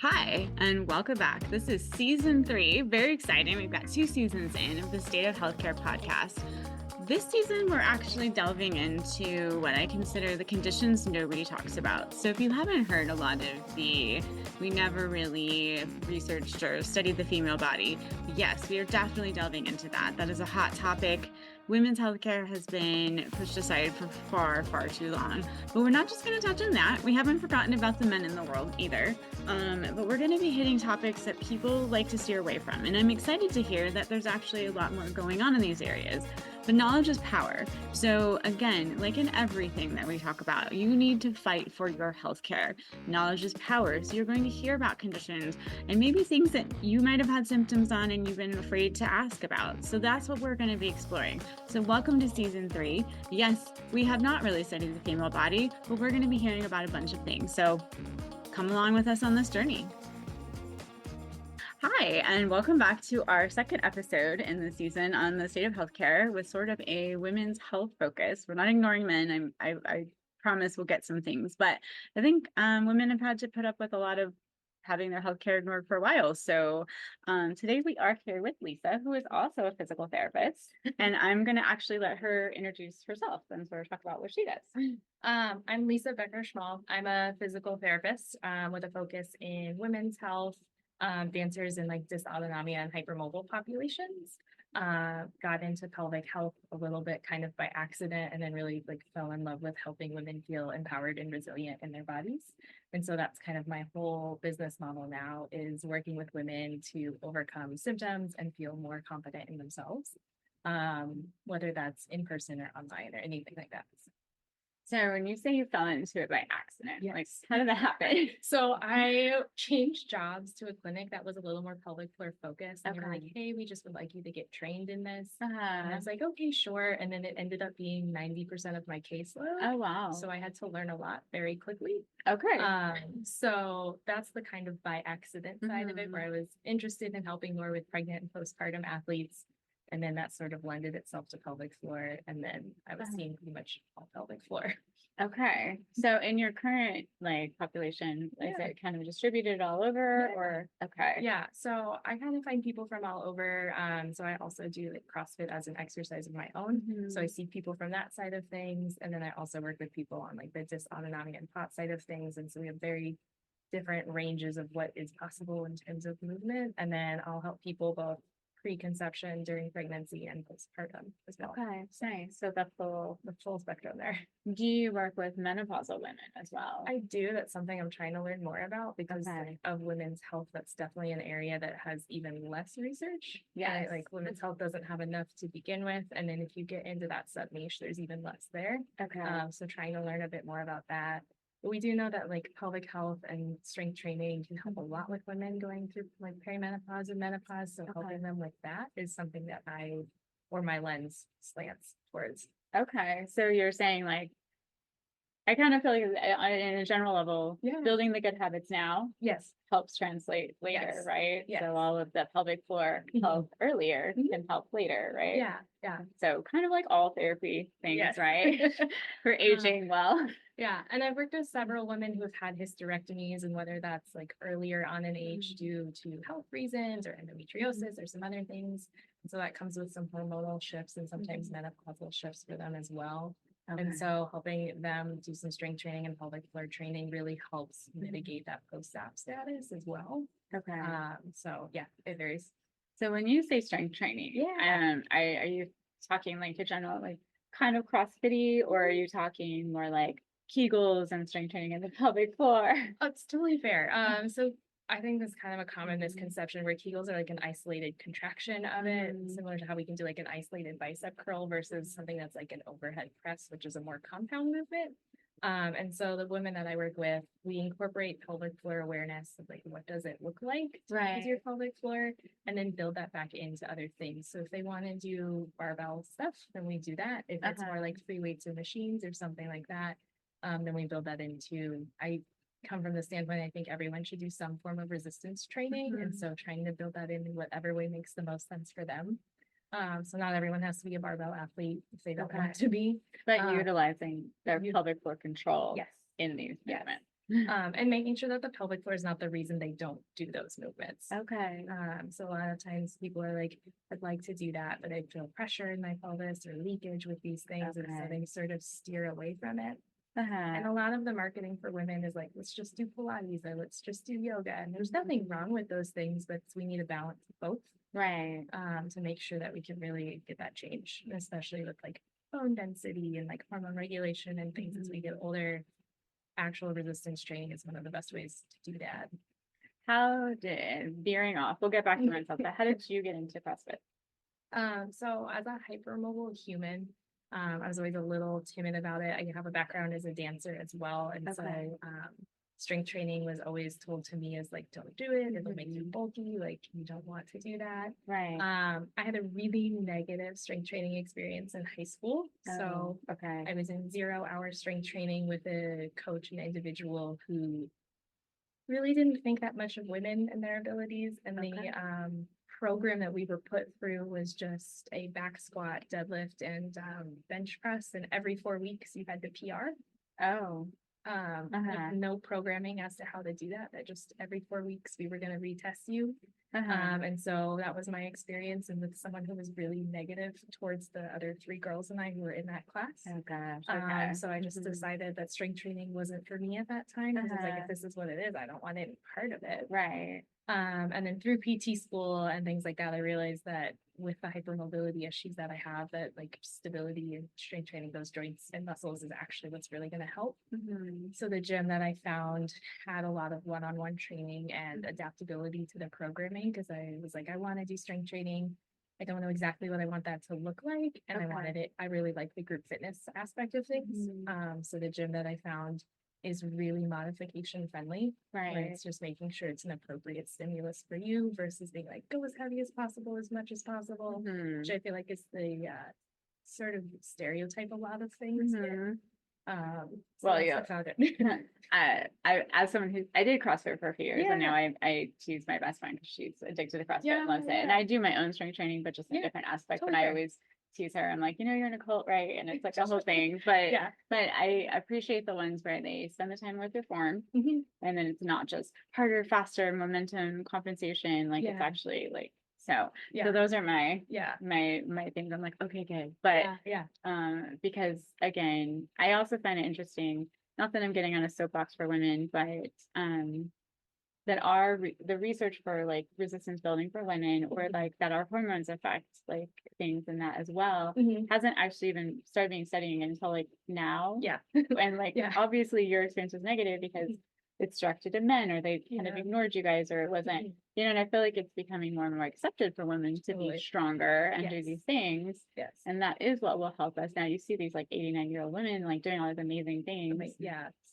Hi, and welcome back. This is season 3. Very exciting. We've got 2 seasons in of the State of Healthcare podcast. This season, we're actually delving into what I consider the conditions nobody talks about. So if you haven't heard a lot of we never really researched or studied the female body, yes, we are definitely delving into that. That is a hot topic. Women's healthcare has been pushed aside for far, far too long. But we're not just going to touch on that. We haven't forgotten about the men in the world either. But we're going to be hitting topics that people like to steer away from. And I'm excited to hear that there's actually a lot more going on in these areas. But knowledge is power. So again, like in everything that we talk about, you need to fight for your healthcare. Knowledge is power. So you're going to hear about conditions and maybe things that you might have had symptoms on and you've been afraid to ask about. So that's what we're going to be exploring. So welcome to season 3. Yes, we have not really studied the female body, but we're going to be hearing about a bunch of things. So come along with us on this journey. Hi, and welcome back to our second episode in the season on the state of healthcare with sort of a women's health focus. We're not ignoring men. I promise we'll get some things, but I think women have had to put up with a lot of having their healthcare ignored for a while. So today we are here with Lisa, who is also a physical therapist, and I'm going to actually let her introduce herself and sort of talk about what she does. I'm Lisa Becker-Schmall. I'm a physical therapist with a focus in women's health, dancers in like dysautonomia and hypermobile populations. Got into pelvic health a little bit kind of by accident, and then really like fell in love with helping women feel empowered and resilient in their bodies. And so that's kind of my whole business model now, is working with women to overcome symptoms and feel more confident in themselves, whether that's in person or online or anything like that. So when you say you fell into it by accident, Yes. like how did that happen? So I changed jobs to a clinic that was a little more pelvic floor focused. And they were like, hey, we just would like you to get trained in this. And I was like, okay, sure. And then it ended up being 90% of my caseload. Oh, wow. So I had to learn a lot very quickly. Okay. So that's the kind of by accident side of it, where I was interested in helping more with pregnant and postpartum athletes. And then that sort of lended itself to pelvic floor. And then I was seeing pretty much all pelvic floor. Okay. So in your current like population, is it kind of distributed all over or okay? Yeah. So I kind of find people from all over. So I also do like CrossFit as an exercise of my own. So I see people from that side of things. And then I also work with people on like the dysautonomia and POT side of things. And so we have very different ranges of what is possible in terms of movement. And then I'll help people both preconception, during pregnancy, and postpartum as well. Okay, nice. So that's The full spectrum there. Do you work with menopausal women as well? I do. That's something I'm trying to learn more about because of women's health. That's definitely an area that has even less research. Yeah, like women's health doesn't have enough to begin with, and then if you get into that sub niche, there's even less there. Okay. So trying to learn a bit more about that. But we do know that like pelvic health and strength training can help a lot with women going through like perimenopause and menopause. So helping them with that is something that my lens slants towards. Okay. So you're saying like, I kind of feel like in a general level, building the good habits now helps translate later, right? Yes. So all of the pelvic floor health earlier can help later, right? Yeah. So kind of like all therapy things, right? For aging well. Yeah. And I've worked with several women who have had hysterectomies, and whether that's like earlier on in age due to health reasons or endometriosis or some other things. And so that comes with some hormonal shifts and sometimes menopausal shifts for them as well. Okay. And so helping them do some strength training and pelvic floor training really helps mitigate that post-op status as well. Okay. So yeah, it varies. So when you say strength training, are you talking like a general like kind of CrossFit-y, or are you talking more like Kegels and strength training in the pelvic floor? Oh, it's totally fair. So I think that's kind of a common misconception where Kegels are like an isolated contraction of it, similar to how we can do like an isolated bicep curl versus something that's like an overhead press, which is a more compound movement. And so the women that I work with, we incorporate pelvic floor awareness of like, what does it look like to use your pelvic floor, and then build that back into other things. So if they want to do barbell stuff, then we do that. If it's more like free weights or machines or something like that, then we build that into. I come from the standpoint, I think everyone should do some form of resistance training. And so trying to build that in whatever way makes the most sense for them. So not everyone has to be a barbell athlete if they don't want to be. But utilizing their pelvic floor control in these movements. And making sure that the pelvic floor is not the reason they don't do those movements. Okay. So a lot of times people are like, I'd like to do that, but I feel pressure in my pelvis or leakage with these things. And so Okay. they sort of steer away from it. Uh-huh. And a lot of the marketing for women is like, let's just do Pilates or let's just do yoga. And there's nothing wrong with those things, but we need a balance of both. Right. To make sure that we can really get that change, especially with like bone density and like hormone regulation and things as we get older. Actual resistance training is one of the best ways to do that. How did veering off? We'll get back to myself, but how did you get into CrossFit? So as a hypermobile human, I was always a little timid about it. I have a background as a dancer as well, and so strength training was always told to me as like, don't do it, it'll make you bulky, like you don't want to do that. Right. I had a really negative strength training experience in high school. So I was in 0-hour strength training with a coach and individual who really didn't think that much of women and their abilities. And the program that we were put through was just a back squat, deadlift, and bench press. And every 4 weeks you had to PR. With no programming as to how to do that. That just every 4 weeks we were going to retest you. And so that was my experience, and with someone who was really negative towards the other 3 girls and I who were in that class. Oh gosh. So I just decided that strength training wasn't for me at that time, because it's like, if this is what it is, I don't want any part of it. Right. And then through PT school and things like that, I realized that with the hypermobility issues that I have, that like stability and strength training those joints and muscles is actually what's really going to help. So the gym that I found had a lot of one-on-one training and adaptability to the programming, because I was like, I want to do strength training. I don't know exactly what I want that to look like. And I wanted it. I really like the group fitness aspect of things. So the gym that I found is really modification friendly. Right. It's just making sure it's an appropriate stimulus for you versus being like, go as heavy as possible, as much as possible, which I feel like is the sort of stereotype a lot of things. Well, yeah. I as someone who I did CrossFit for a few years, and now she's my best friend because she's addicted to CrossFit and loves it. And I do my own strength training, but just in a different aspect. Totally. And I always tease her. I'm like, you're in a cult, right? And it's like a whole thing. But but I appreciate the ones where they spend the time with their form, and then it's not just harder, faster, momentum, compensation. Like it's actually like. So those are my things. I'm like, okay, good. But because again, I also find it interesting, not that I'm getting on a soapbox for women, but that the research for like resistance building for women, or like that our hormones affect like things in that as well, hasn't actually even started being studying until like now. And like obviously your experience was negative because it's directed at men, or they kind of ignored you guys, or it wasn't, and I feel like it's becoming more and more accepted for women to be stronger and do these things. And that is what will help us. Now you see these like 89-year-old women like doing all these amazing things.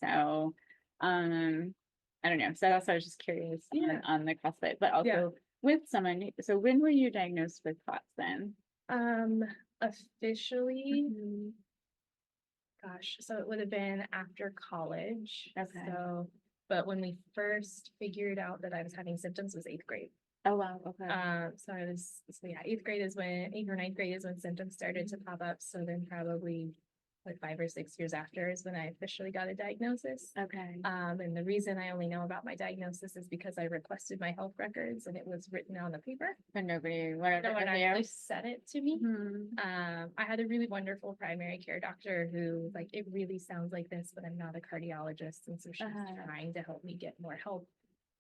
So I don't know. So that's why I was just curious on the CrossFit, but also with someone. So when were you diagnosed with POTS then? Officially, gosh, so it would have been after college. So, but when we first figured out that I was having symptoms was 8th grade. Oh wow. Okay. So 8th grade is when 8th or 9th grade is when symptoms started to pop up. So then probably like 5 or 6 years after is when I officially got a diagnosis. And the reason I only know about my diagnosis is because I requested my health records and it was written on the paper. But no one actually said it to me. I had a really wonderful primary care doctor who like, it really sounds like this, but I'm not a cardiologist. And so she's trying to help me get more help.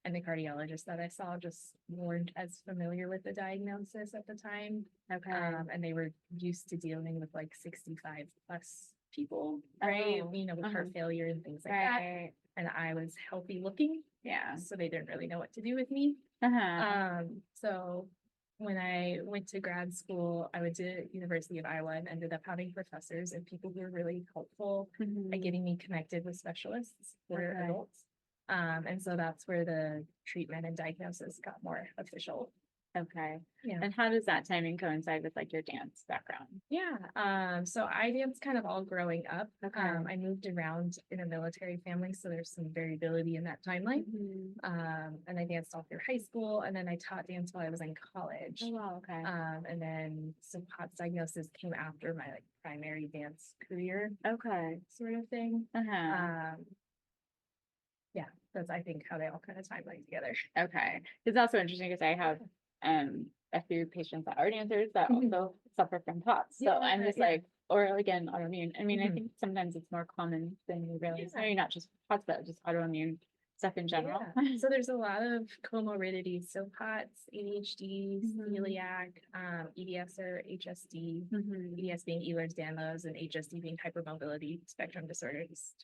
And the cardiologist that I saw just weren't as familiar with the diagnosis at the time. And they were used to dealing with like 65 plus people, right? With heart failure and things like that. And I was healthy looking. So they didn't really know what to do with me. So when I went to grad school, I went to University of Iowa and ended up having professors and people who were really helpful at getting me connected with specialists for adults. And so that's where the treatment and diagnosis got more official. And how does that timing coincide with like your dance background? So I danced kind of all growing up. I moved around in a military family, so there's some variability in that timeline. And I danced all through high school, and then I taught dance while I was in college. And then some POTS diagnosis came after my like primary dance career. Sort of thing. that's, I think, how they all kind of timeline together. Okay. It's also interesting because I have a few patients that are dancers that also suffer from POTS. So I'm just like, or again, autoimmune. I mean, I think sometimes it's more common than you realize. Maybe not just POTS, but just autoimmune stuff in general. So there's a lot of comorbidities. So POTS, ADHD, celiac, EDS or HSD, EDS being Ehlers-Danlos and HSD being hypermobility spectrum disorders.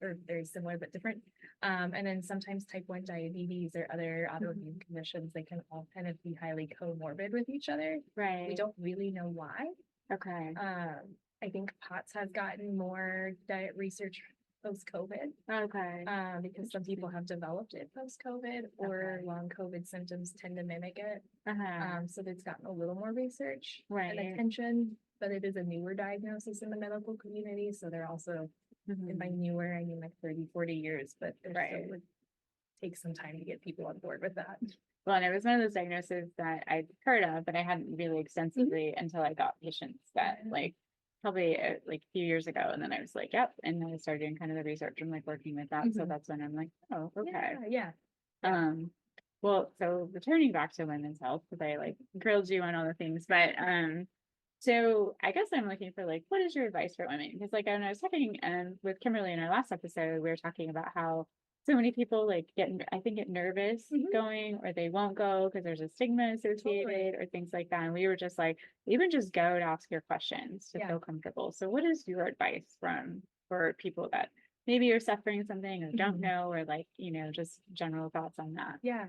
Or very similar but different. And then sometimes type 1 diabetes or other autoimmune conditions, they can all kind of be highly comorbid with each other. Right. We don't really know why. Okay. I think POTS has gotten more diet research post-COVID. Okay. Because some people have developed it post-COVID or long COVID symptoms tend to mimic it. So it's gotten a little more research and attention, but it is a newer diagnosis in the medical community. So they're also, and by newer, I mean like 30, 40 years, but it still would take some time to get people on board with that. Well, and it was one of those diagnoses that I'd heard of, but I hadn't really extensively until I got patients that like probably like a few years ago. And then I was like, yep. And then I started doing kind of the research and like working with that. So that's when I'm like, oh, okay. Well, so returning back to women's health, because I like grilled you on all the things, but so I guess I'm looking for like, what is your advice for women? Because like when I was talking with Kimberly in our last episode, we were talking about how so many people like get nervous going, or they won't go because there's a stigma associated or things like that. And we were just like, even just go to ask your questions to feel comfortable. So what is your advice for people that maybe are suffering something or don't know, or like, you know, just general thoughts on that? Yeah.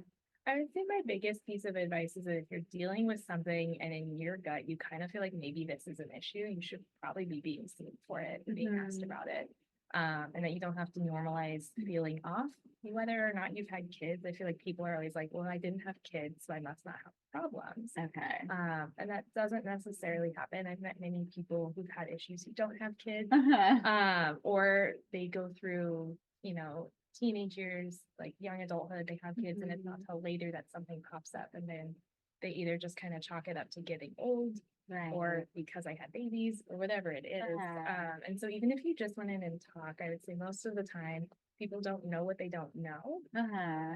I would say my biggest piece of advice is that if you're dealing with something and in your gut, you kind of feel like maybe this is an issue, you should probably be being seen for it and being asked about it. And that you don't have to normalize feeling off, whether or not you've had kids. I feel like people are always like, well, I didn't have kids, so I must not have problems. Okay. And that doesn't necessarily happen. I've met many people who've had issues who don't have kids, or they go through, you know, teenage years, like young adulthood, they have kids, and it's not till later that something pops up, and then they either just kind of chalk it up to getting old, or because I had babies, or whatever it is. And so even if you just went in and talk, I would say most of the time people don't know what they don't know.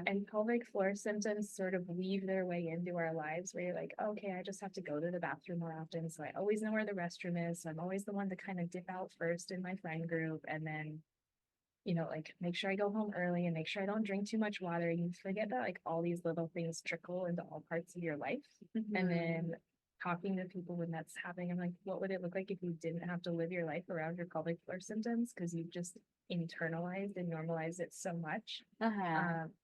And pelvic floor symptoms sort of weave their way into our lives, where you're like, okay, I just have to go to the bathroom more often, so I always know where the restroom is, so I'm always the one to kind of dip out first in my friend group, and then, you know, like make sure I go home early and make sure I don't drink too much water. You forget that like all these little things trickle into all parts of your life. And then talking to people when that's happening, I'm like, what would it look like if you didn't have to live your life around your pelvic floor symptoms? Because you've just internalized and normalized it so much.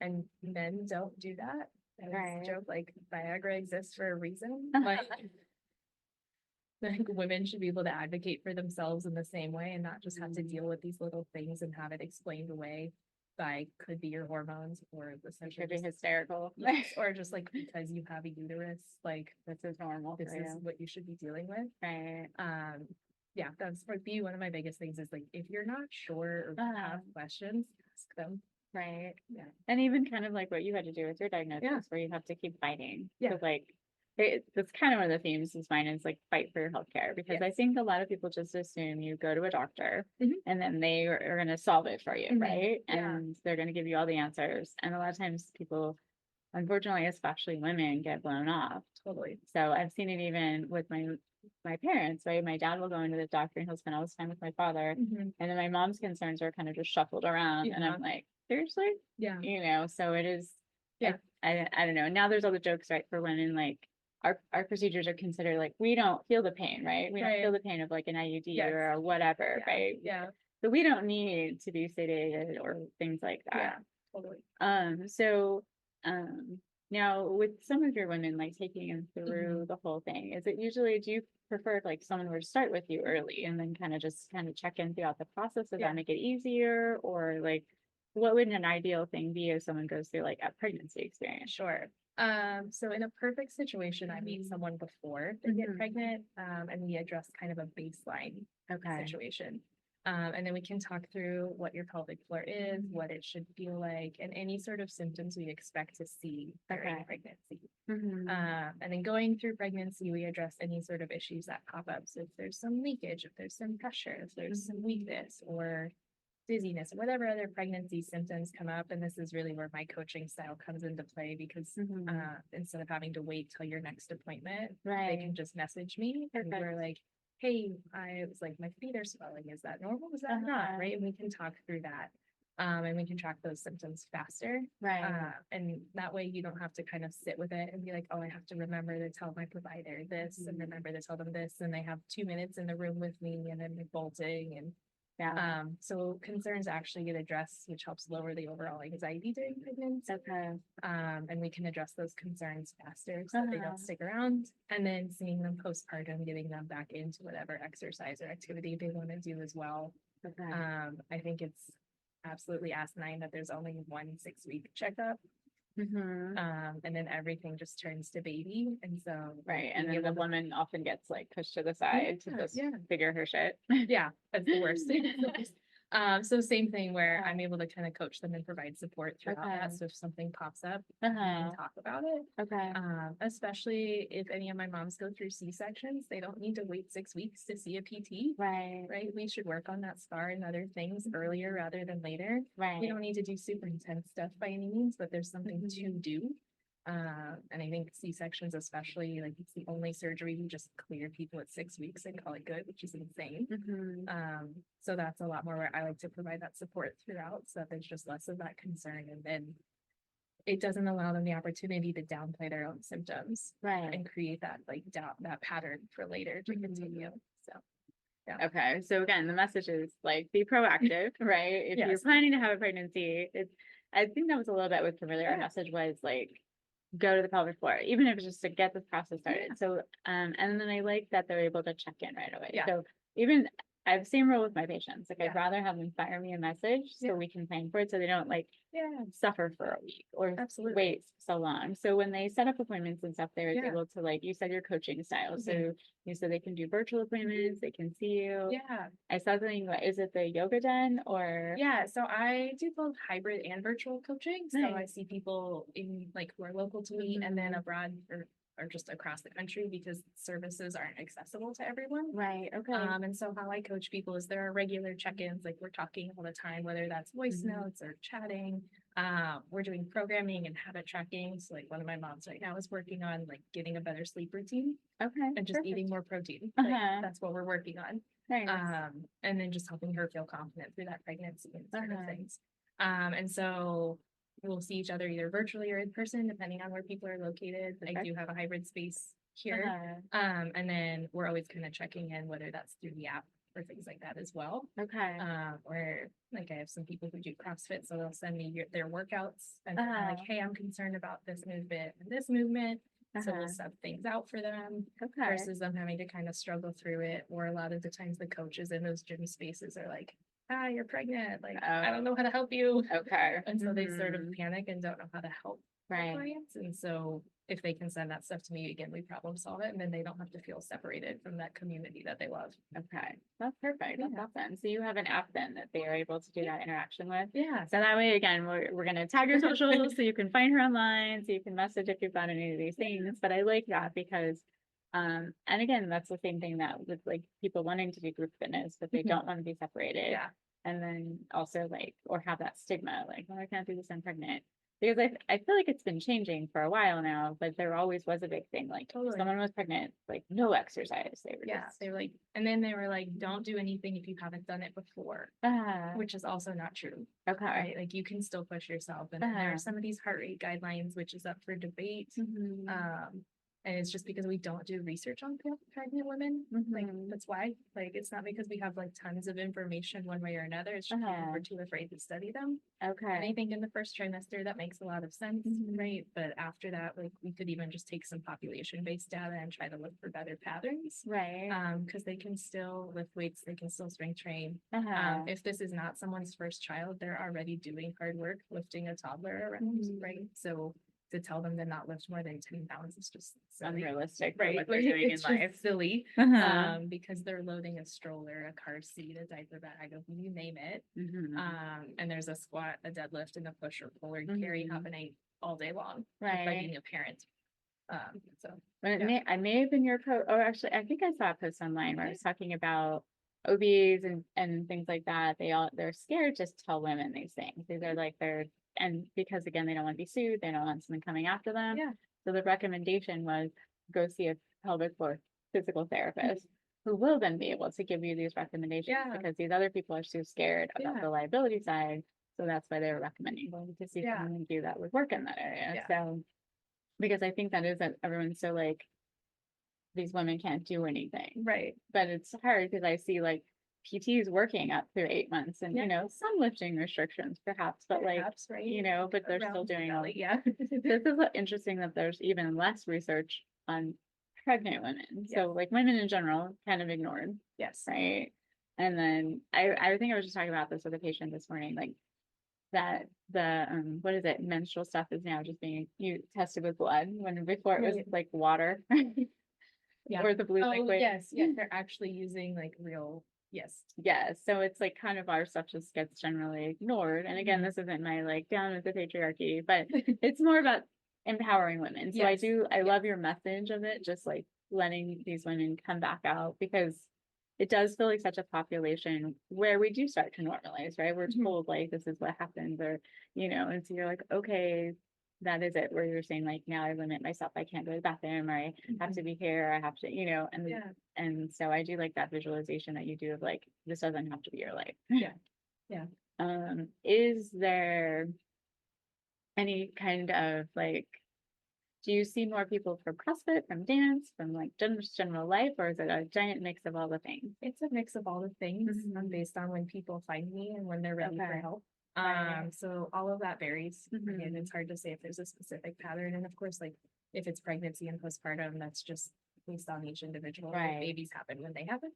And men don't do that. I joke like Viagra exists for a reason. Like women should be able to advocate for themselves in the same way and not just have to deal with these little things and have it explained away by could be your hormones, or the Could be hysterical. or just like because you have a uterus, like this is normal. This is what you should be dealing with. Yeah, that's would be one of my biggest things is like if you're not sure or have questions, ask them. Yeah. And even kind of like what you had to do with your diagnosis, where you have to keep fighting. Because like that's kind of one of the themes is mine is like fight for your healthcare, because I think a lot of people just assume you go to a doctor and then they are going to solve it for you, right? And they're going to give you all the answers. And a lot of times people, unfortunately, especially women, get blown off. Totally. So I've seen it even with my parents, right? My dad will go into the doctor and he'll spend all his time with my father. And then my mom's concerns are kind of just shuffled around. And I'm like, seriously? Yeah. You know, so it is, I don't know. Now there's all the jokes, right, for women, like, our procedures are considered like we don't feel the pain, right? We don't feel the pain of like an IUD or whatever, right? So we don't need to be sedated or things like that. Totally. So now with some of your women, like taking them through the whole thing, is it usually, do you prefer like someone were to start with you early and then kind of check in throughout the process? Does that make it easier, or like what would an ideal thing be if someone goes through like a pregnancy experience? Sure. So in a perfect situation, I meet someone before they get pregnant, and we address kind of a baseline situation. And then we can talk through what your pelvic floor is, what it should feel like, and any sort of symptoms we expect to see during pregnancy. And then going through pregnancy, we address any sort of issues that pop up. So if there's some leakage, if there's some pressure, if there's some weakness, or dizziness, or whatever other pregnancy symptoms come up. And this is really where my coaching style comes into play, because instead of having to wait till your next appointment, they can just message me and we're like, hey, I was like, my feet are swelling. Is that normal? Is that not? Right. And we can talk through that. And we can track those symptoms faster. And that way you don't have to kind of sit with it and be like, oh, I have to remember to tell my provider this and remember to tell them this. And they have 2 minutes in the room with me and then they're bolting. And so concerns actually get addressed, which helps lower the overall anxiety during pregnancy. And we can address those concerns faster so that they don't stick around. And then seeing them postpartum, getting them back into whatever exercise or activity they want to do as well. I think it's absolutely asinine that there's only 1 6-week checkup. And then everything just turns to baby. And so and then the woman often gets like pushed to the side to just figure her shit. That's the worst thing. So same thing where I'm able to kind of coach them and provide support throughout that. So if something pops up, we can talk about it. Especially if any of my moms go through C-sections, they don't need to wait 6 weeks to see a PT. Right. We should work on that scar and other things earlier rather than later. We don't need to do super intense stuff by any means, but there's something to do. And I think C-sections, especially, like it's the only surgery we just clear people at 6 weeks and call it good, which is insane. So that's a lot more where I like to provide that support throughout, so that there's just less of that concern, and then it doesn't allow them the opportunity to downplay their own symptoms, and create that like doubt, that pattern for later to continue. So okay, so again, the message is like be proactive, right? If you're planning to have a pregnancy, I think that was a little bit with Kimberly. Our message was like, go to the pelvic floor, even if it's just to get this process started. So, and then I like that they're able to check in right away. So even I have the same rule with my patients. Like I'd rather have them fire me a message so we can plan for it, so they don't like suffer for a week or wait so long. So when they set up appointments and stuff, they're able to, like you said, your coaching style. So you said they can do virtual appointments, they can see you. I saw something, is it the yoga den or? So I do both hybrid and virtual coaching. So I see people in like who are local to me and then abroad or just across the country, because services aren't accessible to everyone. And so how I coach people is there are regular check-ins, like we're talking all the time, whether that's voice notes or chatting. We're doing programming and habit tracking. So like one of my moms right now is working on like getting a better sleep routine. And just eating more protein. That's what we're working on. And then just helping her feel confident through that pregnancy and sort of things. And so we'll see each other either virtually or in person, depending on where people are located. I do have a hybrid space here. And then we're always kind of checking in, whether that's through the app or things like that as well. Or like I have some people who do CrossFit, so they'll send me their workouts and they're like, hey, I'm concerned about this movement and this movement. So we'll sub things out for them versus them having to kind of struggle through it. Or a lot of the times the coaches in those gym spaces are like, you're pregnant. Like, I don't know how to help you. And so they sort of panic and don't know how to help clients. And so if they can send that stuff to me, again, we problem solve it. And then they don't have to feel separated from that community that they love. That's perfect. That's awesome. So you have an app then that they are able to do that interaction with. So that way, again, we're going to tag your socials so you can find her online, so you can message if you've got any of these things. But I like that because and again, that's the same thing that with like people wanting to do group fitness, but they don't want to be separated. And then also like, or have that stigma, like, oh, I can't do this, I'm pregnant. Because I feel like it's been changing for a while now, but there always was a big thing. Like someone was pregnant, like no exercise. They were they were like, and then they were like, don't do anything if you haven't done it before, which is also not true. Right? Like you can still push yourself. And there are some of these heart rate guidelines, which is up for debate. And it's just because we don't do research on pregnant women. Like that's why. Like it's not because we have like tons of information one way or another. It's just because we're too afraid to study them. And I think in the first trimester that makes a lot of sense, right? But after that, like we could even just take some population-based data and try to look for better patterns. Because they can still lift weights, they can still strength train. If this is not someone's first child, they're already doing hard work lifting a toddler around, right? So to tell them to not lift more than 10 pounds is just silly. Unrealistic, right? What they're doing in life. Silly, because they're loading a stroller, a car seat, a diaper bag, you name it. And there's a squat, a deadlift, and a push or pull or carry happening all day long by being a parent. So I may have been your post. Oh, actually, I think I saw a post online where I was talking about OBs and things like that, they're scared just to tell women these things. These are like and because again, they don't want to be sued, they don't want someone coming after them. Yeah. So the recommendation was go see a pelvic floor physical therapist who will then be able to give you these recommendations because these other people are too scared about the liability side. So that's why they were recommending going to see someone like you that would work in that area. So because I think that is that everyone's so like these women can't do anything. Right. But it's hard because I see like PTs working up through 8 months and you know, some lifting restrictions perhaps, but Perhaps, like, right? you know, but they're still Around the doing all belly, yeah. this is interesting that there's even less research on pregnant women. So like women in general kind of ignored, Yes. right? And then I think I was just talking about this with a patient this morning, like that the what is it, menstrual stuff is now just being tested with blood when before it was like water. Or the blue liquid. Yes, they're actually using like real, yes. So it's like kind of our stuff just gets generally ignored. And again, this isn't my like down with the patriarchy, but it's more about empowering women. So I love your message of it, just like letting these women come back out because it does feel like such a population where we do start to normalize, right? We're told like this is what happens, or you know, and so you're like, okay, that is it, where you're saying like now I limit myself, I can't go to the bathroom, or I have to be here, I have to, you know, and so I do like that visualization that you do of like this doesn't have to be your life. Is there any kind of like, do you see more people from CrossFit, from dance, from like general life, or is it a giant mix of all the things? It's a mix of all the things based on when people find me and when they're ready for help. So all of that varies, and it's hard to say if there's a specific pattern. And of course, like if it's pregnancy and postpartum, that's just based on each individual. Like, babies happen when they happen.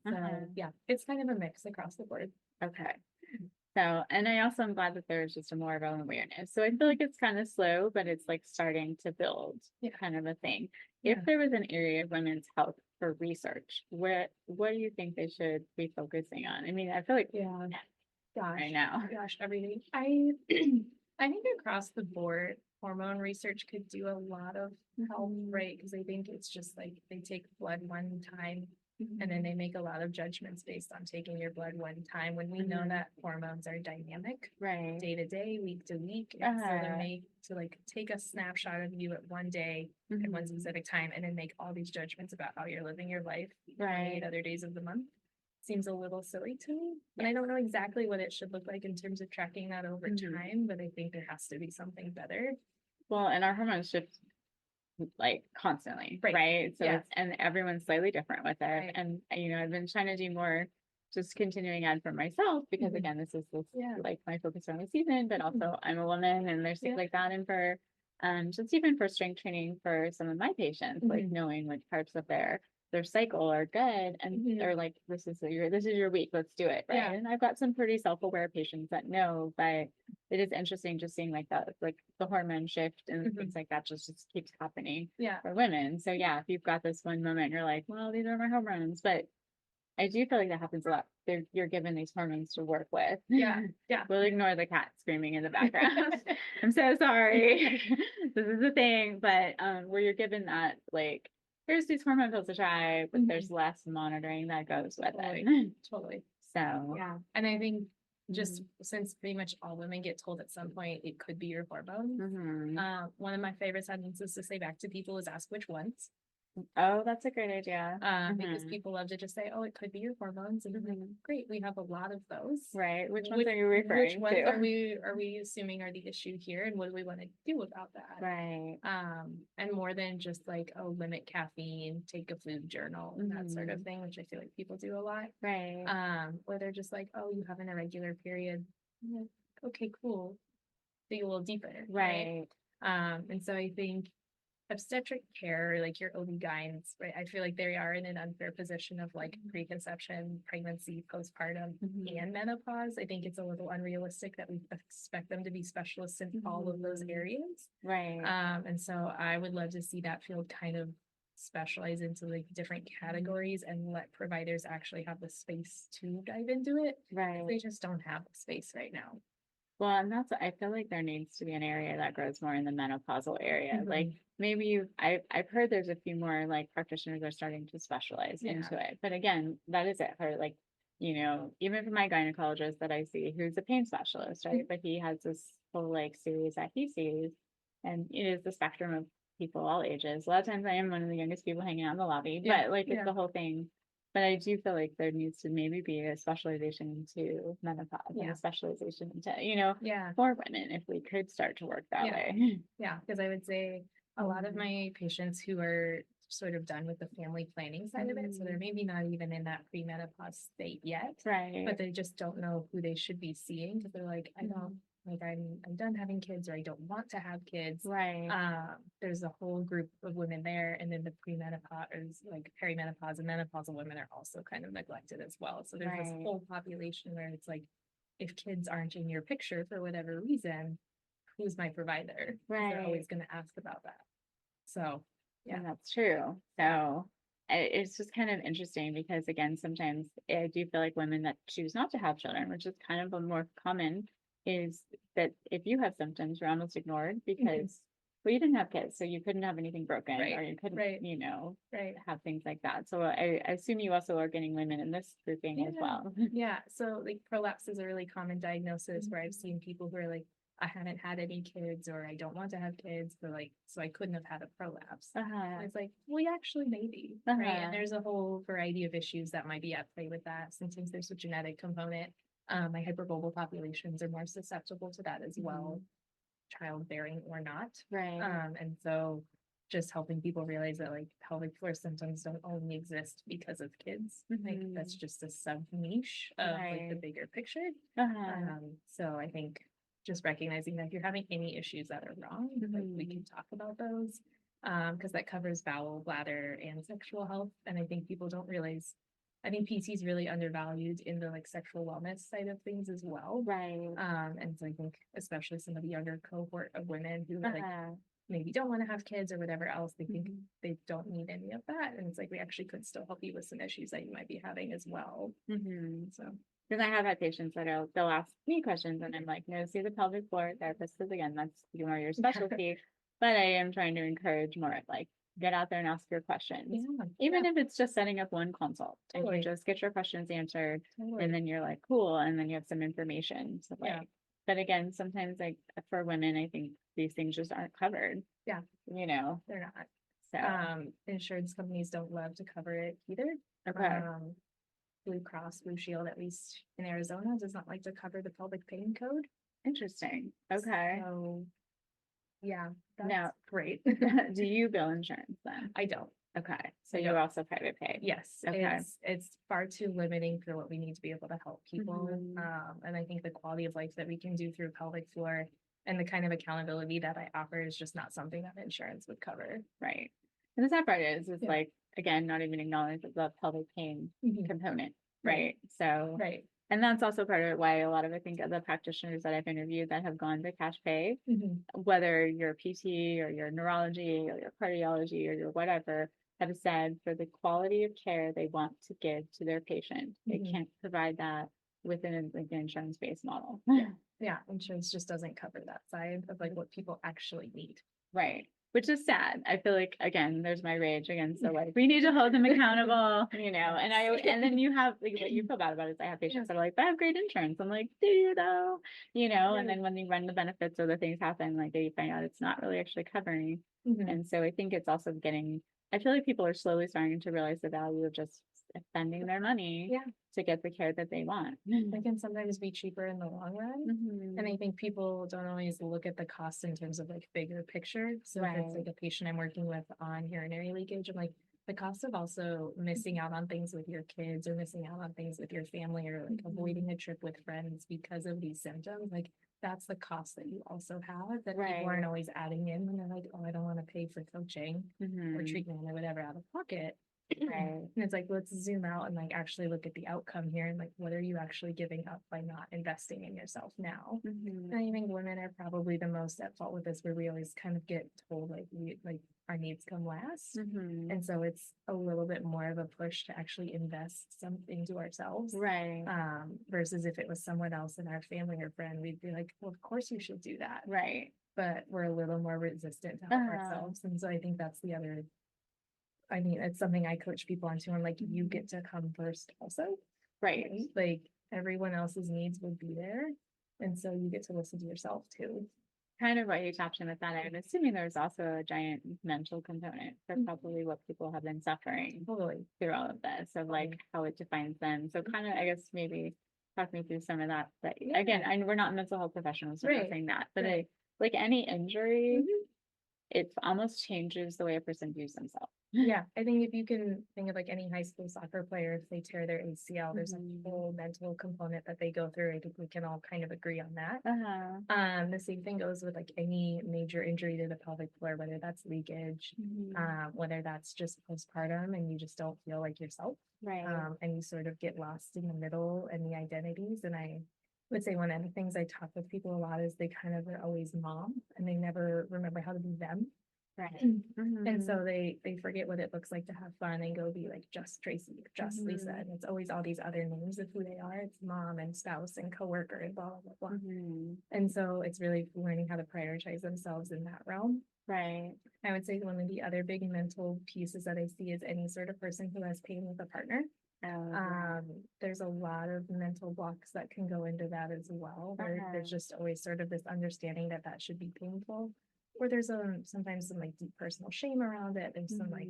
So yeah, it's kind of a mix across the board. Okay. So, and I also am glad that there's just a more of an awareness. So I feel like it's kind of slow, but it's like starting to build kind of a thing. If there was an area of women's health for research, what do you think they should be focusing on? I mean, I feel like right now. Gosh, everything. I I think across the board, hormone research could do a lot of help, right? Because I think it's just like they take blood one time and then they make a lot of judgments based on taking your blood one time when we know that hormones are dynamic, day to day, week to week. And so to like take a snapshot of you at one day at one specific time and then make all these judgments about how you're living your life 28 other days of the month seems a little silly to me. And I don't know exactly what it should look like in terms of tracking that over time, but I think there has to be something better. Well, and our hormones shift like constantly, right? So it's, and everyone's slightly different with it. And you know, I've been trying to do more just continuing on for myself because again, this is like my focus on the season, but also I'm a woman and there's things like that. And for just even for strength training for some of my patients, like knowing which parts of their cycle are good and they're like, this is your week, let's do it. Right. And I've got some pretty self-aware patients that know, but it is interesting just seeing like that, like the hormone shift and things like that just keeps happening for women. So yeah, if you've got this one moment, you're like, well, these are my hormones, but I do feel like that happens a lot. You're given these hormones to work with. We'll ignore the cat screaming in the background. I'm so sorry. This is the thing, but where you're given that, like, here's these hormone pills to try, but there's less monitoring that goes with it. Totally. So and I think just since pretty much all women get told at some point it could be your hormones. One of my favorite sentences to say back to people is ask which ones. Oh, that's a great idea. Because people love to just say, oh, it could be your hormones. And great, we have a lot of those. Right. Which ones are you referring to? Which ones are we assuming are the issue here? And what do we want to do about that? Right. And more than just like, oh, limit caffeine, take a food journal, and that sort of thing, which I feel like people do a lot. Right. Where they're just like, oh, you have an irregular period. Like, okay, cool. Dig a little deeper. Right. And so I think obstetric care, like your OB-GYNs, right? I feel like they are in an unfair position of like preconception, pregnancy, postpartum, and menopause. I think it's a little unrealistic that we expect them to be specialists in all of those areas. Right. And so I would love to see that field kind of specialize into like different categories and let providers actually have the space to dive into it. Right. They just don't have the space right now. Well, and that's, I feel like there needs to be an area that grows more in the menopausal area. Like Mhm. maybe I've heard there's a few more like practitioners are starting to specialize into it. But again, that is it for like, even for my gynecologist that I see, who's a pain specialist, right? But he has this whole like series that he sees, and it is the spectrum of people all ages. A lot of times I am one of the youngest people hanging out in the lobby, Yeah, but like it's yeah. the whole thing. But I do feel like there needs to maybe be a specialization into menopause and Yeah. a specialization into, Yeah, for women if we could start to work that Yeah. way. yeah, because I would say a lot of my patients who are sort of done with the family planning side of it, so they're maybe not even in that premenopause state yet, Right. but they just don't know who they should be seeing because they're like, I don't like I'm done having kids or I don't want to have kids. Right. There's a whole group of women there, and then the premenopause or like perimenopause and menopausal women are also kind of neglected as well. So there's this Right. whole population where it's like, if kids aren't in your picture for whatever reason, who's my provider? 'Cause they're Right. always going to ask about that. So yeah. And that's true. So it's just kind of interesting because again, sometimes I do feel like women that choose not to have children, which is kind of a more common, is that if you have symptoms, you're almost ignored because well, you didn't have kids, so you couldn't have anything broken Right, or you couldn't, right. right, have things like that. So I assume you also are getting women in this grouping as well. Yeah. So like prolapse is a really common diagnosis where I've seen people who are like, I haven't had any kids or I don't want to have kids, but like, so I couldn't have had a prolapse. And it's like, well, yeah, actually maybe, right? And there's a whole variety of issues that might be at play with that. Sometimes there's a genetic component. My hypermobile populations are more susceptible to that as well, childbearing or not. Right. And so just helping people realize that like pelvic floor symptoms don't only exist because of kids. Like that's just a sub niche of like the Right. bigger picture. Uh-huh. So I think just recognizing that if you're having any issues that are wrong, like we can talk about those. Because that covers bowel, bladder, and sexual health. And I think people don't realize, I think PT is really undervalued in the like sexual wellness side of things as well. Right. And so I think especially some of the younger cohort of women who like maybe don't want to have kids or whatever else, they think they don't need any of that. And it's like we actually could still help you with some issues that you might be having as well. So because I have had patients that they'll ask me questions and I'm like, no, see the pelvic floor therapist, because again, that's more your specialty. But I am trying to encourage more like get out there and ask your questions. Even if it's just setting up one consult and you just get your questions answered and then you're like, cool, and then you have some information. So like, but again, sometimes like for women, I think these things just aren't covered. Yeah. They're not. So Insurance companies don't love to cover it either. okay. Blue Cross Blue Shield, at least in Arizona, does not like to cover the pelvic pain code. Interesting. Okay. So yeah, that's Now, great. do you bill insurance then? I don't. Okay. So I you're don't. also private pay. Yes. Okay. It's far too limiting for what we need to be able to help people. And I think the quality of life that we can do through pelvic floor and the kind of accountability that I offer is just not something that insurance would cover. Right. And the sad part is like, again, not even acknowledge the pelvic pain component. Right. So, and that's also part of why a lot of, I think, of the practitioners that I've interviewed that have gone to cash pay, whether you're PT or your neurology or your cardiology or your whatever, have said for the quality of care they want to give to their patient, they can't provide that within like an insurance-based model. Yeah, insurance just doesn't cover that side of like what people actually need. Right. Which is sad. I feel like again, there's my rage again. So like we need to hold them accountable, and then you have like what you feel bad about is I have patients that are like, but I have great insurance. I'm like, do you though? And then when you run the benefits or the things happen, like you find out it's not really actually covering. And so I think it's also I feel like people are slowly starting to realize the value of just spending their money to get the care that they want. It can sometimes be cheaper in the long run. And I think people don't always look at the cost in terms of like bigger picture. So if it's like a patient I'm working with on urinary leakage, I'm like, the cost of also missing out on things with your kids or missing out on things with your family or like avoiding a trip with friends because of these symptoms, like that's the cost that you also have that people aren't always adding in when they're like, oh, I don't want to pay for coaching or treatment or whatever out of pocket. And it's like, let's zoom out and like actually look at the outcome here and like, what are you actually giving up by not investing in yourself now? And I think women are probably the most at fault with this, where we always kind of get told like our needs come last. Mhm. And so it's a little bit more of a push to actually invest something into ourselves. Right. Versus if it was someone else in our family or friend, we'd be like, well, of course you should do that. Right. But we're a little more resistant to help Uh-huh. ourselves. And so I think that's the other, I mean, it's something I coach people on too. I'm like, you get to come first also. Right. Like everyone else's needs would be there. And so you get to listen to yourself too. Kind of what you tapped in with that. I'm assuming there's also a giant mental component for probably what people have been suffering Totally. through all of this, of like how it defines them. So kind of, I guess maybe talk me through some of that. But again, we're not mental health professionals, so we're not saying that. But like any injury, it almost changes the way a person views themselves. Yeah, I think if you can think of like any high school soccer player, if they tear their ACL, there's a whole mental component that they go through. I think we can all kind of agree on that. The same thing goes with like any major injury to the pelvic floor, whether that's leakage, whether that's just postpartum and you just don't feel like yourself. Right. And you sort of get lost in the middle and the identities. And I would say one of the things I talk with people a lot is they kind of are always mom and they never remember how to be them. Right. And so they forget what it looks like to have fun and go be like just Tracy or just Lisa. And it's always all these other names of who they are. It's mom and spouse and coworker and blah, blah, blah. And so it's really learning how to prioritize themselves in that realm. Right. I would say one of the other big mental pieces that I see is any sort of person who has pain with a partner. There's a lot of mental blocks that can go into that as well. There's just always sort of this understanding that that should be painful. Or there's sometimes some like deep personal shame around it. There's some like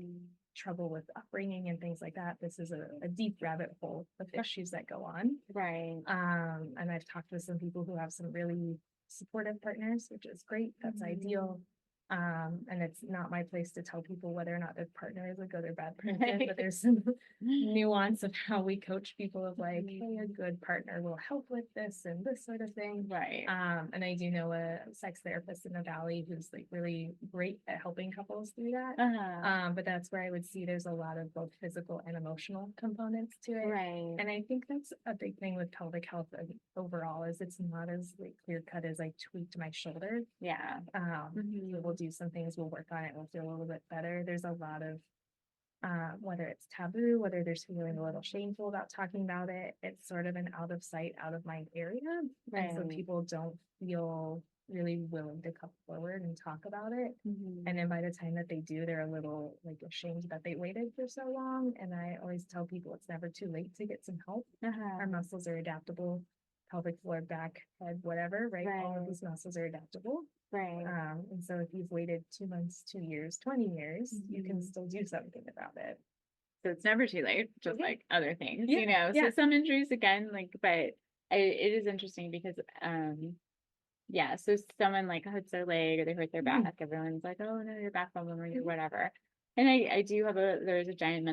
trouble with upbringing and things like that. This is a deep rabbit hole of issues that go on. Right. And I've talked with some people who have some really supportive partners, which is great. That's ideal. And it's not my place to tell people whether or not their partner is a good or bad person, but there's some nuance of how we coach people of like, hey, a good partner will help with this and this sort of thing. Right. And I do know a sex therapist in the Valley who's like really great at helping couples through that. But that's where I would see there's a lot of both physical and emotional components to it. Right. And I think that's a big thing with pelvic health overall is it's not as like clear cut as I tweaked my shoulder. Yeah. We'll do some things, we'll work on it, we'll feel a little bit better. There's a lot of whether it's taboo, whether there's feeling a little shameful about talking about it, it's sort of an out of sight, out of mind area. And so people don't feel really willing to come forward and talk about it. And then by the time that they do, they're a little like ashamed that they waited for so long. And I always tell people it's never too late to get some help. Our muscles are adaptable, pelvic floor, back, head, whatever, right? All of these muscles are adaptable. Right. And so if you've waited 2 months, 2 years, 20 years, you can still do something about it. So it's never too late, just like other things, Yeah, you know. yeah. So some injuries again, like, but it is interesting because yeah, so someone like hurts their leg or they hurt their back, everyone's like, oh no, your back problem or your whatever. And I do have there's a giant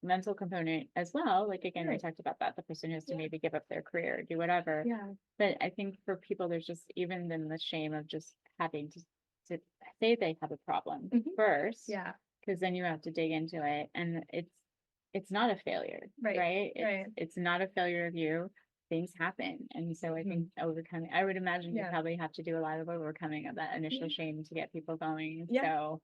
mental component as well. Like again, I talked about that. The person has to maybe give up their career, do whatever. Yeah. But I think for people, there's just even then the shame of just having to say they have a problem first. Yeah. Because then you have to dig into it. And it's not a failure. Right. It's not a failure of you. Things happen. And so I think overcoming, I would imagine you probably have to do a lot of overcoming of that initial shame to get people going. So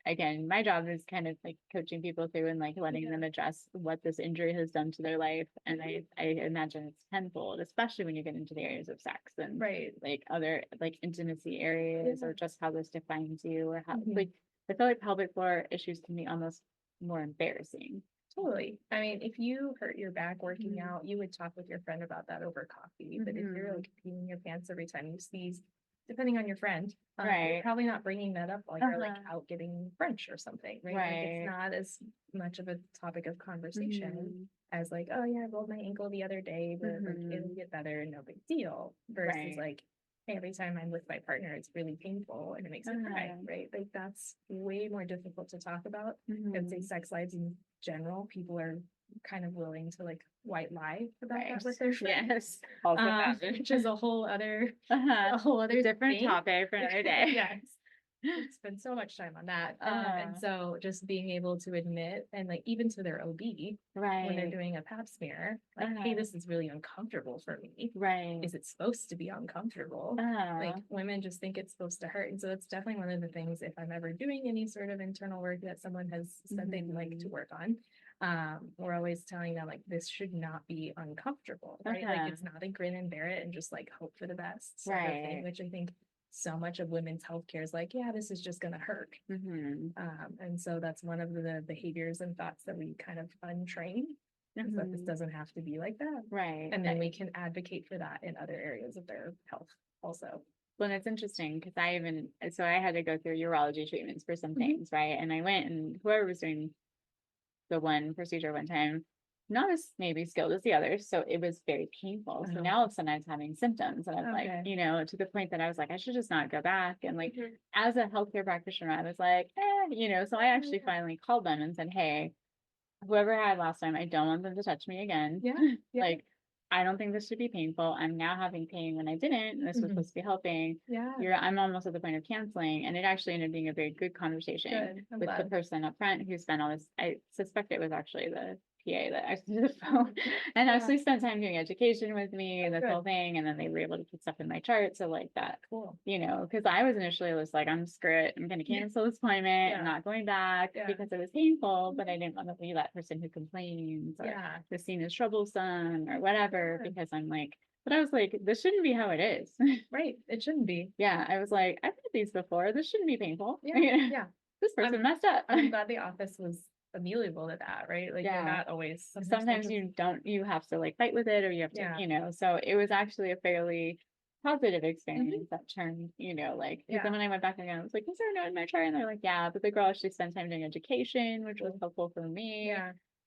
again, my job is kind of like coaching people through and like letting them address what this injury has done to their life. And I imagine it's tenfold, especially when you get into the areas of sex and like other like intimacy areas or just how this defines you or how like I feel like pelvic floor issues can be almost more embarrassing. Totally. I mean, if you hurt your back working out, you would talk with your friend about that over coffee. But if you're like peeing your pants every time you sneeze, depending on your friend, you're probably not bringing that up while you're like out getting brunch or something, right? Like it's not as much of a topic of conversation as like, oh yeah, I rolled my ankle the other day, but like it'll get better, no big deal. Versus like, hey, every time I'm with my partner, it's really painful and it makes me cry, right? Like that's way more difficult to talk about. I would say sex lives in general, people are kind of willing to like white lie about that with their friends. Also Which is a whole other different thing. topic for another day. Yes. spend so much time on that. And so just being able to admit, and like even to their OB when they're Right. doing a pap smear, like, hey, this is really uncomfortable for me. Right. Is it supposed to be uncomfortable? Like women just think it's supposed to hurt. And so it's definitely one of the things, if I'm ever doing any sort of internal work that someone has said they'd like to work on, we're always telling them like this should not be uncomfortable, right? Like it's not a grin and bear it and just like hope for the best sort of thing, which I think so much of women's healthcare is like, yeah, this is just gonna hurt. And so that's one of the behaviors and thoughts that we kind of untrain, is that this doesn't have to be like that. Right. And then we can advocate for that in other areas of their health also. Well, it's interesting because I had to go through urology treatments for some things, right? And I went, and whoever was doing the one procedure one time, not as maybe skilled as the others, so it was very painful. So now all of a sudden I was having symptoms, and I was like, you know, to the point that I was like, I should just not go back. And like, as a healthcare practitioner, I was like, you know, so I actually finally called them and said, hey, whoever I had last time, I don't want them to touch me again. Like, I don't think this should be painful. I'm now having pain when I didn't. This was supposed to be helping. I'm almost at the point of canceling. And it actually ended up being a very good conversation with the person up front who spent all this. I suspect it was actually the PA that actually did the phone and actually spent time doing education with me and this whole thing. And then they were able to put stuff in my chart. So like that, you know, because I was initially was like, I'm screw it. I'm going to cancel this appointment. I'm not going back because it was painful, but I didn't want to be that person who complains or is seen as troublesome or whatever, because I'm like, but I was like, this shouldn't be how it is. Right. It shouldn't be. I was like, I've had these before. This shouldn't be painful. This person messed up. I'm glad the office was amenable to that, right? Like you're not always. Sometimes you have to like fight with it, or you have to, you know, so it was actually a fairly positive experience that turned, you know, like, because then when I went back again, I was like, is there a note in my chart? And they're like, yeah, but the girl actually spent time doing education, which was helpful for me.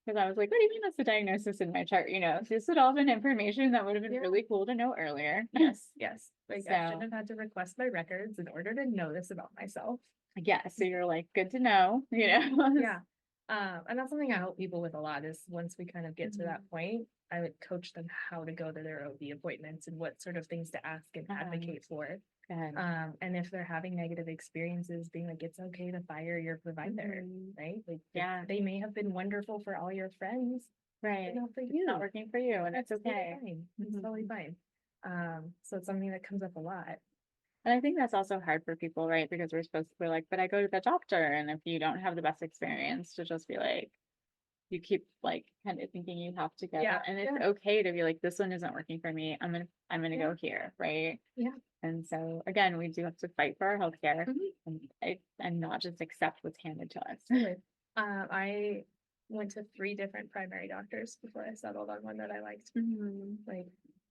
Because I was like, what do you mean that's the diagnosis in my chart? You know, this would all been information that would have been really cool to know earlier. Yes. Like I shouldn't have had to request my records in order to know this about myself. So you're like, good to know, you know? And that's something I help people with a lot, is once we kind of get to that point, I would coach them how to go to their OB appointments and what sort of things to ask and advocate for. And if they're having negative experiences, being like, it's okay to fire your provider, right? Like, they may have been wonderful for all your friends, right? But not for you. It's not working for you, and it's okay. It's totally fine. So it's something that comes up a lot. And I think that's also hard for people, right? Because we're like, but I go to the doctor, and if you don't have the best experience, to just be like, you keep like kind of thinking you have to go, and it's okay to be like, this one isn't working for me. I'm gonna go here, right? And so again, we do have to fight for our healthcare, and not just accept what's handed to us. I went to 3 different primary doctors before I settled on one that I liked. Like,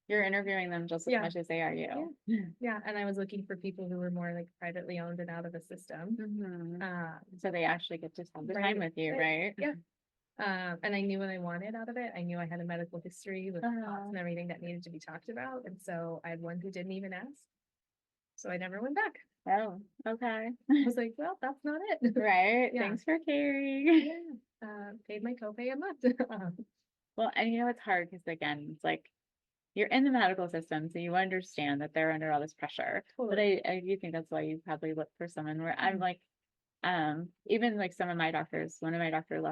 you're interviewing them just as much as they are you. And I was looking for people who were more like privately owned and out of the system. So they actually get to spend the time with you, right? And I knew what I wanted out of it. I knew I had a medical history with thoughts and everything that needed to be talked about. And so I had one who didn't even ask. So I never went back. Oh, okay. I was like, well, that's not it. Right. Thanks for caring. Paid my copay a month. Well, and you know, it's hard because again, it's like, you're in the medical system, so you understand that they're under all this pressure. But I do think that's why you probably look for someone where I'm like, even like some of my doctors, one of my doctors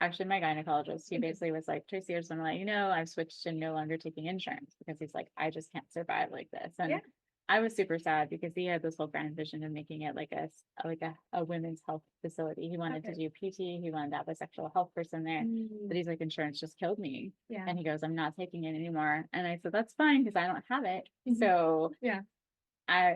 actually my gynecologist, he basically was like, Tracy, I just want to let you know, I've switched to no longer taking insurance, because he's like, I just can't survive like this. And I was super sad because he had this whole grand vision of making it like a women's health facility. He wanted to do PT. He wanted to have a sexual health person there, but he's like, insurance just killed me. And he goes, I'm not taking it anymore. And I said, that's fine, because I don't have it. So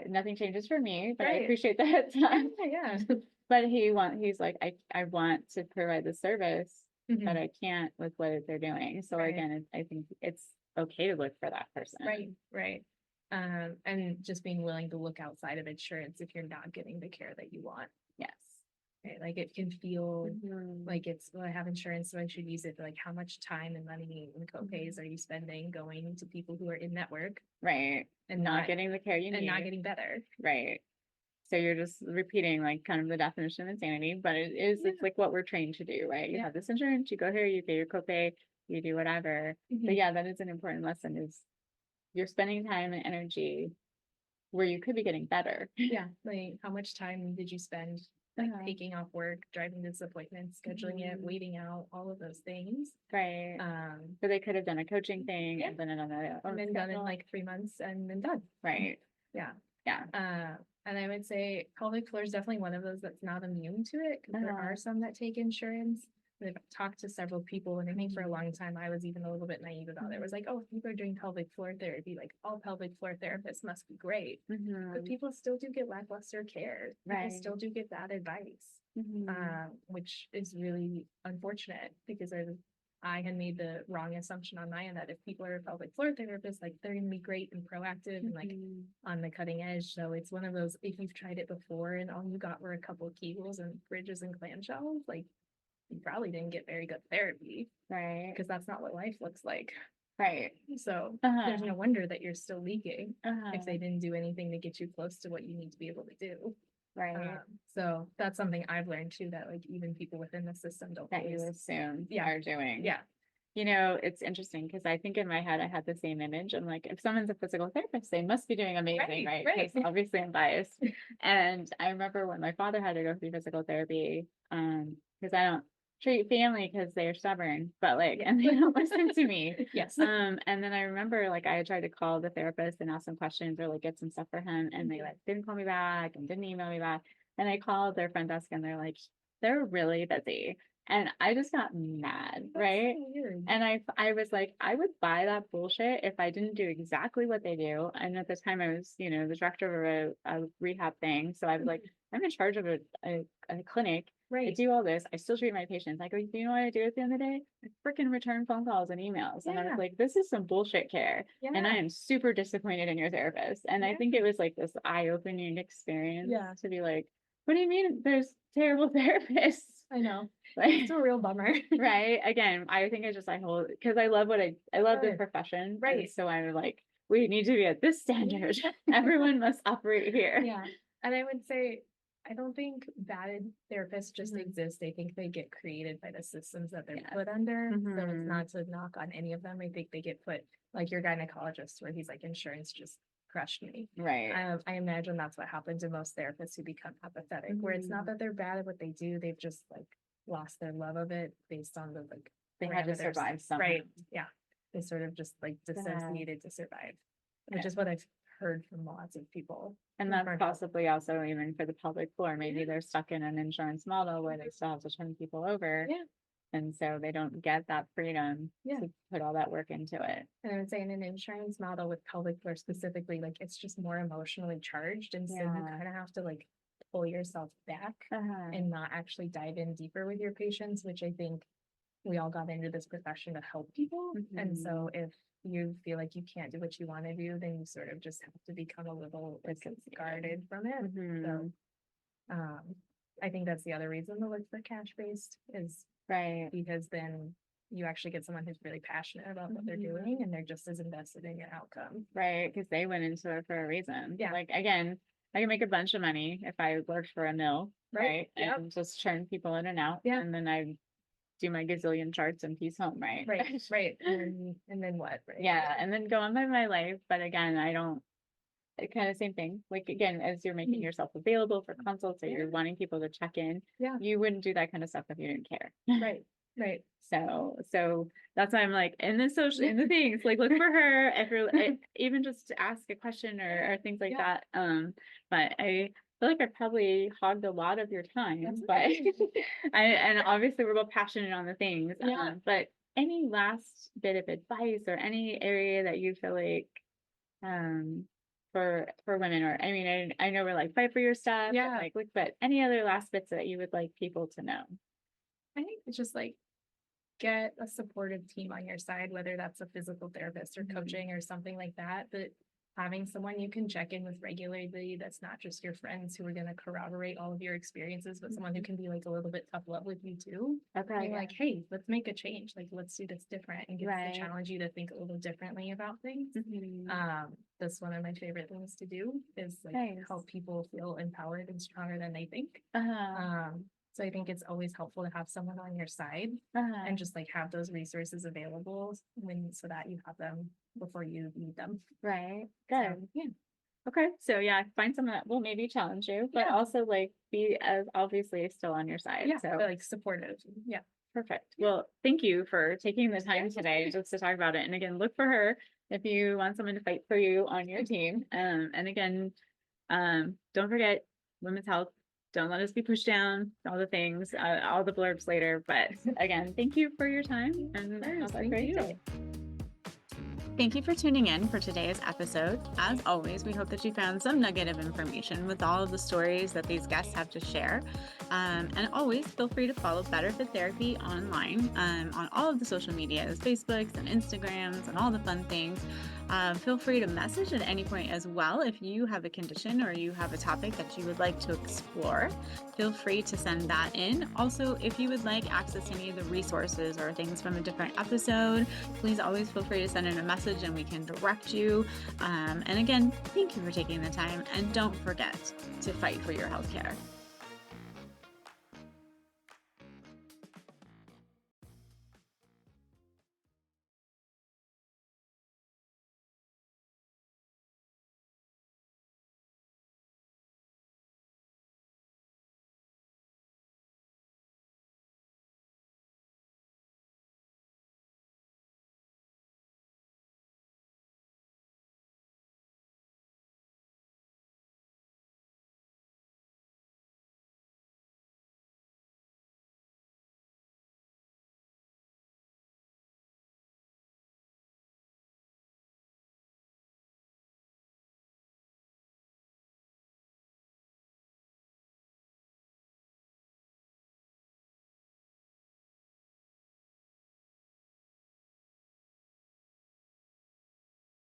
nothing changes for me, but I appreciate the heads up. But he's like, I want to provide the service, but I can't with what they're doing. So again, I think it's okay to look for that person. Right. And just being willing to look outside of insurance if you're not getting the care that you want. Right? Like it can feel like it's, well, I have insurance, so I should use it. But like, how much time and money and co-pays are you spending going to people who are in network? Right. And not getting the care you need. And not getting better. Right. So you're just repeating like kind of the definition of insanity, but it's like what we're trained to do, right? You have this insurance, you go here, you pay your copay, you do whatever. But that is an important lesson, is you're spending time and energy where you could be getting better. Yeah, like how much time did you spend like Uh-huh. taking off work, driving to this appointment, scheduling it, waiting out, all of those things. Right. So they could have done a coaching thing Yeah. and then another And then done in like 3 months and then done. right. Yeah. Yeah. And I would say pelvic floor is definitely one of those that's not immune to it because there are some that take insurance. I've talked to several people, and I think for a long time I was even a little bit naive about it. It was like, oh, if people are doing pelvic floor therapy, like all pelvic floor therapists must be great. But people still do get lackluster care. People still do get bad advice, which is really unfortunate because I had made the wrong assumption on my end that if people are pelvic floor therapists, like they're gonna be great and proactive and like on the cutting edge. So it's one of those, if you've tried it before and all you got were a couple of Kegels and bridges and clamshells, like you probably didn't get very good therapy. Right. Because that's not what life looks like. Right. So there's no wonder that you're still leaking if they didn't do anything to get you close to what you need to be able to do. Right. So that's something I've learned too, that like even people within the system don't That you always assume are doing. Yeah. You know, it's interesting because I think in my head I had the same image. I'm like, if someone's a physical therapist, they must be doing amazing, right? Because obviously I'm biased. And I remember when my father had to go through physical therapy, because I don't treat family because they're stubborn, but like, and they don't listen to me. Yes. And then I remember like I had tried to call the therapist and ask some questions or like get some stuff for him, and they like didn't call me back and didn't email me back. And I called their front desk and they're like, they're really busy. And I just got mad, right? So weird. And I was like, I would buy that bullshit if I didn't do exactly what they do. And at the time I was, you know, the director of a rehab thing. So I was like, I'm in charge of a clinic. I do all this. I still treat my patients. I go, you know what I do at the end of the day? I freaking return phone calls and emails. And I was like, this is some bullshit care. And I am super disappointed in your therapist. And I think it was like this eye-opening experience to be like, what do you mean there's terrible therapists? I know. Like, it's a real bummer. right. Again, I think I hold because I love I love the profession. Right. And so I'm like, we need to be at this standard. Everyone must operate here. Yeah. And I would say, I don't think bad therapists just exist. I think they get created by the systems that they're put under. So it's not to knock on any of them. I think they get put, like your gynecologist, where he's like, insurance just crushed me. Right. I imagine that's what happened to most therapists who become apathetic, where it's not that they're bad at what they do. They've just like lost their love of it based on the like they had to survive somehow. Right. Yeah. They sort of just like dissociated to survive, which is what I've heard from lots of people. And that's possibly also even for the pelvic floor. Maybe they're stuck in an insurance model where they still have to turn people over. Yeah. And so they don't get that freedom to put all that work into it. And I would say in an insurance model with pelvic floor specifically, like it's just more emotionally charged. And so you kind of have to like pull yourself back and not actually dive in deeper with your patients, which I think we all got into this profession to help people. And so if you feel like you can't do what you want to do, then you sort of just have to become a little guarded from it. So I think that's the other reason to look for cash-based is because then you actually get someone who's really passionate about what they're doing and they're just as invested in your outcome. Right, because they went into it for a reason. Yeah. Like again, I can make a bunch of money if I worked for a mill, right? And just churn people in and out. Yeah. And then I do my gazillion charts and peace home, right? Right. And then what? Right. Yeah. And then go on by my life. But again, I don't kind of same thing. Like again, as you're making yourself available for consults or you're wanting people to check in, you wouldn't do that kind of stuff if you didn't care. Right. So that's why I'm like in the things, like look for her if you're even just to ask a question or things like that. But I feel like I probably hogged a lot of your time, but and obviously we're both passionate on the things. But any last bit of advice or any area that you feel like for women, or I mean I know we're like fight for your stuff, but any other last bits that you would like people to know? I think it's just like get a supportive team on your side, whether that's a physical therapist or coaching or something like that. But having someone you can check in with regularly, that's not just your friends who are going to corroborate all of your experiences, but someone who can be like a little bit tough love with you too. Being like, hey, let's make a change. Like, let's do this different and get to challenge you to think a little differently about things. That's one of my favorite things to do is like help people feel empowered and stronger than they think. So I think it's always helpful to have someone on your side and just like have those resources available so that you have them before you need them. Right. Good. So, Okay. So yeah, find someone that will maybe challenge you, but Yeah. also like be as obviously still on your side. Yeah, So but, like supportive. Yeah. perfect. Well, thank you for taking the time today just to talk about it. And again, look for her if you want someone to fight for you on your team. And again, don't forget women's health. Don't let us be pushed down, all the things, all the blurbs later. But again, thank you for your time and have a great day. Thank you for tuning in for today's episode. As always, we hope that you found some nugget of information with all of the stories that these guests have to share. And always feel free to follow Better Fit Therapy online on all of the social medias, Facebooks and Instagrams and all the fun things. Feel free to message at any point as well if you have a condition or you have a topic that you would like to explore. Feel free to send that in. Also, if you would like access to any of the resources or things from a different episode, please always feel free to send in a message and we can direct you. And again, thank you for taking the time, and don't forget to fight for your healthcare.